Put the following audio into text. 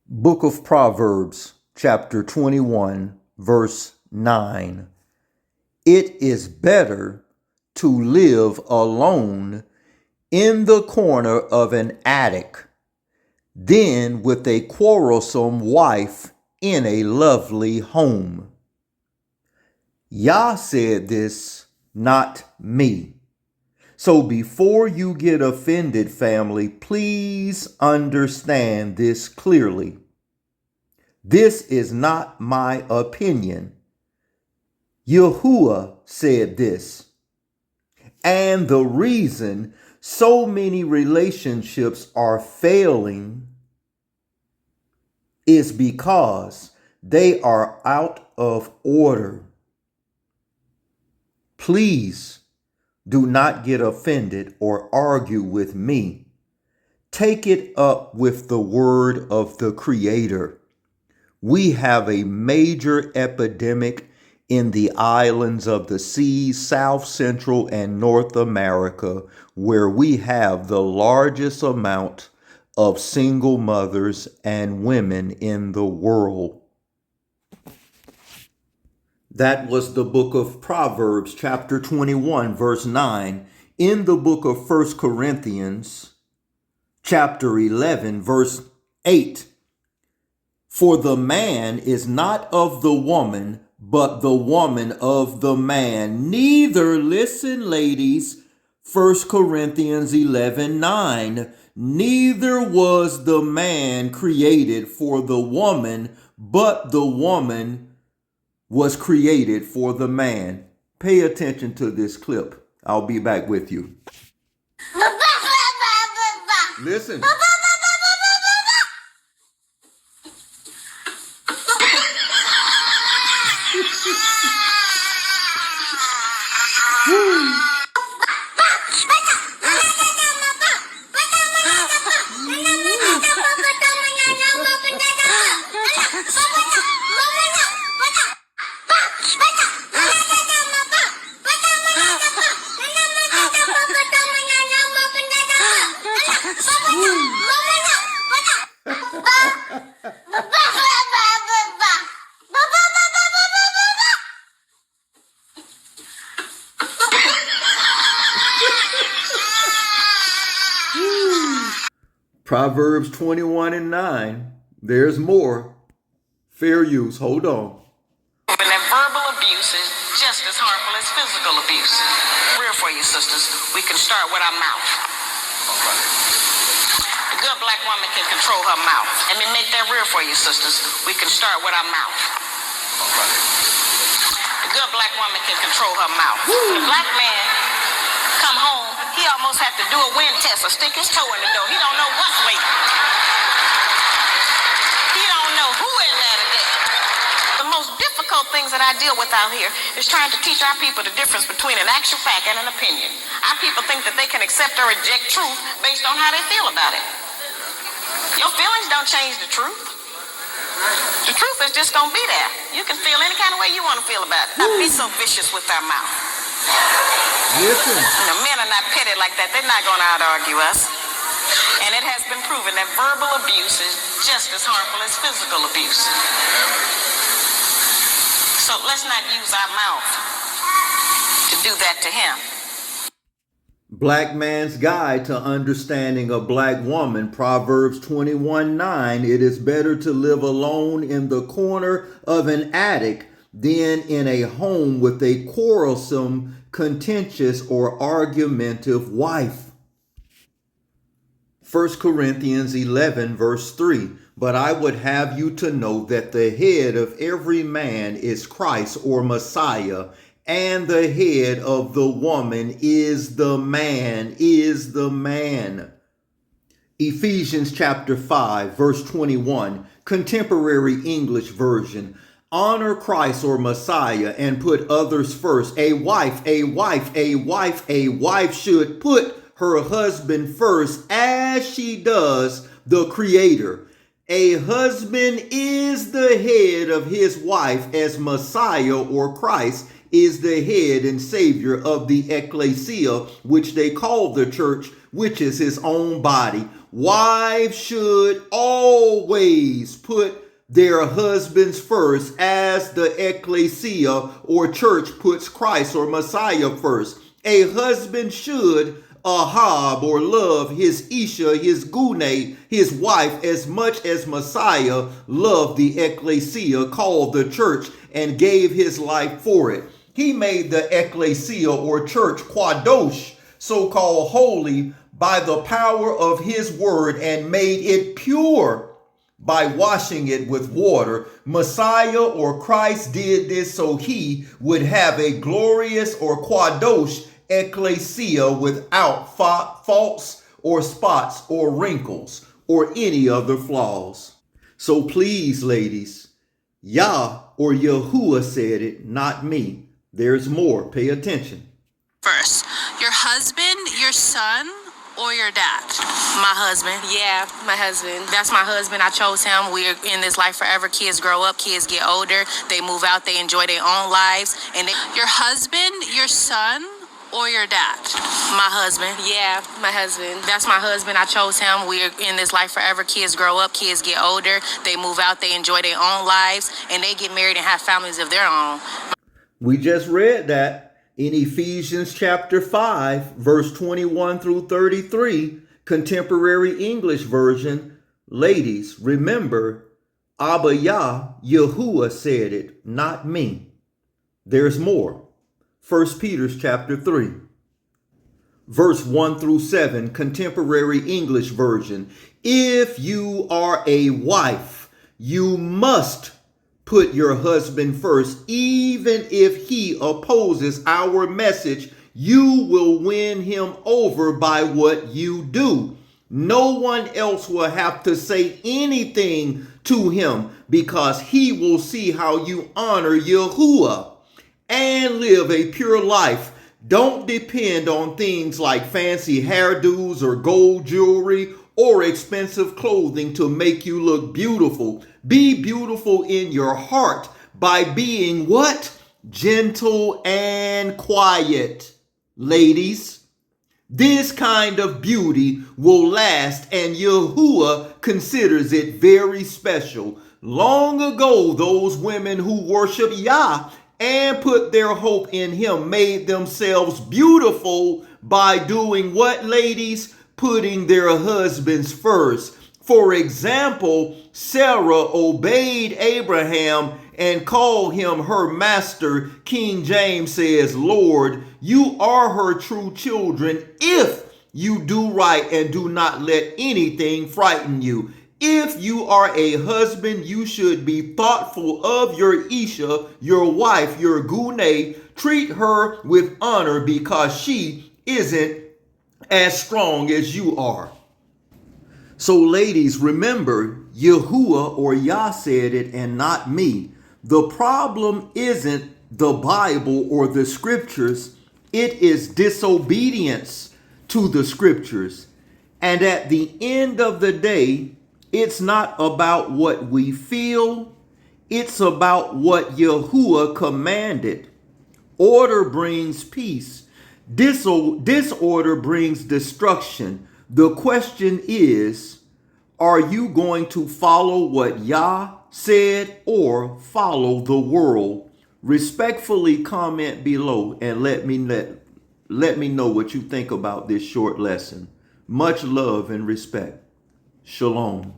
Book of Proverbs, chapter 21, verse 9. It is better to live alone in the corner of an attic than with a quarrelsome wife in a lovely home. Yah said this, not me. So before you get offended, family, please understand this clearly. This is not my opinion. Yahuwah said this. And the reason so many relationships are failing is because they are out of order. Please do not get offended or argue with me. Take it up with the word of the Creator. We have a major epidemic in the islands of the seas, South, Central, and North America, where we have the largest amount of single mothers and women in the world. That was the book of Proverbs, chapter 21, verse 9. In the book of 1 Corinthians, chapter 11, verse 8. For the man is not of the woman, but the woman of the man. Neither, listen, ladies, 1 Corinthians 11:9. Neither was the man created for the woman, but the woman was created for the man. Pay attention to this clip. I'll be back with you. Listen. Proverbs 21 and 9. There's more. Fair use. Hold on. And that verbal abuse is just as harmful as physical abuse. Real for you, sisters. We can start with our mouth. A good black woman can control her mouth. Let me make that real for you, sisters. We can start with our mouth. A good black woman can control her mouth. The black man come home, he almost have to do a wind test or stick his toe in the door. He don't know what's waiting. He don't know who in there today. The most difficult things that I deal with out here is trying to teach our people the difference between an actual fact and an opinion. Our people think that they can accept or reject truth based on how they feel about it. Your feelings don't change the truth. The truth is just gonna be there. You can feel any kind of way you want to feel about it. Not be so vicious with our mouth. Listen. Men are not petty like that. They're not going to out-argue us. And it has been proven that verbal abuse is just as harmful as physical abuse. So let's not use our mouth to do that to him. Black Man's Guide to Understanding a Black Woman, Proverbs 21:9. It is better to live alone in the corner of an attic than in a home with a quarrelsome, contentious, or argumentative wife. 1 Corinthians 11, verse 3. But I would have you to know that the head of every man is Christ or Messiah, and the head of the woman is the man, Ephesians chapter 5, verse 21, Contemporary English Version. Honor Christ or Messiah and put others first. A wife should put her husband first as she does the Creator. A husband is the head of his wife as Messiah or Christ is the head and savior of the ecclesia, which they call the church, which is his own body. Wives should always put their husbands first, as the ecclesia or church puts Christ or Messiah first. A husband should ahab or love his Isha, his Gune, his wife, as much as Messiah loved the ecclesia, called the church, and gave his life for it. He made the ecclesia or church kwadosh, so-called holy, by the power of his word, and made it pure by washing it with water. Messiah or Christ did this so he would have a glorious or kwadosh ecclesia without faults or spots or wrinkles or any other flaws. So please, ladies, Yah or Yahuwah said it, not me. There's more. Pay attention. First, your husband, your son, or your dad? My husband. Yeah, my husband. That's my husband. I chose him. We're in this life forever. Kids grow up, kids get older, they move out, they enjoy their own lives. And your husband, your son, or your dad? My husband. Yeah, my husband. That's my husband. I chose him. We're in this life forever. Kids grow up, kids get older, they move out, they enjoy their own lives, and they get married and have families of their own. We just read that in Ephesians chapter 5, verse 21 through 33, Contemporary English Version. Ladies, remember, Abba Yah, Yahuwah said it, not me. There's more. 1 Peter chapter 3, verse 1 through 7, Contemporary English Version. If you are a wife, you must put your husband first. Even if he opposes our message, you will win him over by what you do. No one else will have to say anything to him, because he will see how you honor Yahuwah and live a pure life. Don't depend on things like fancy hairdos or gold jewelry or expensive clothing to make you look beautiful. Be beautiful in your heart by being what? Gentle and quiet. Ladies, this kind of beauty will last, and Yahuwah considers it very special. Long ago, those women who worship Yah and put their hope in him made themselves beautiful by doing what, ladies? Putting their husbands first. For example, Sarah obeyed Abraham and called him her master. King James says, Lord, you are her true children if you do right and do not let anything frighten you. If you are a husband, you should be thoughtful of your Isha, your wife, your Gune. Treat her with honor because she isn't as strong as you are. So ladies, remember, Yahuwah or Yah said it and not me. The problem isn't the Bible or the scriptures. It is disobedience to the scriptures. And at the end of the day, it's not about what we feel. It's about what Yahuwah commanded. Order brings peace. Disorder brings destruction. The question is, are you going to follow what Yah said or follow the world? Respectfully comment below and let me know what you think about this short lesson. Much love and respect. Shalom.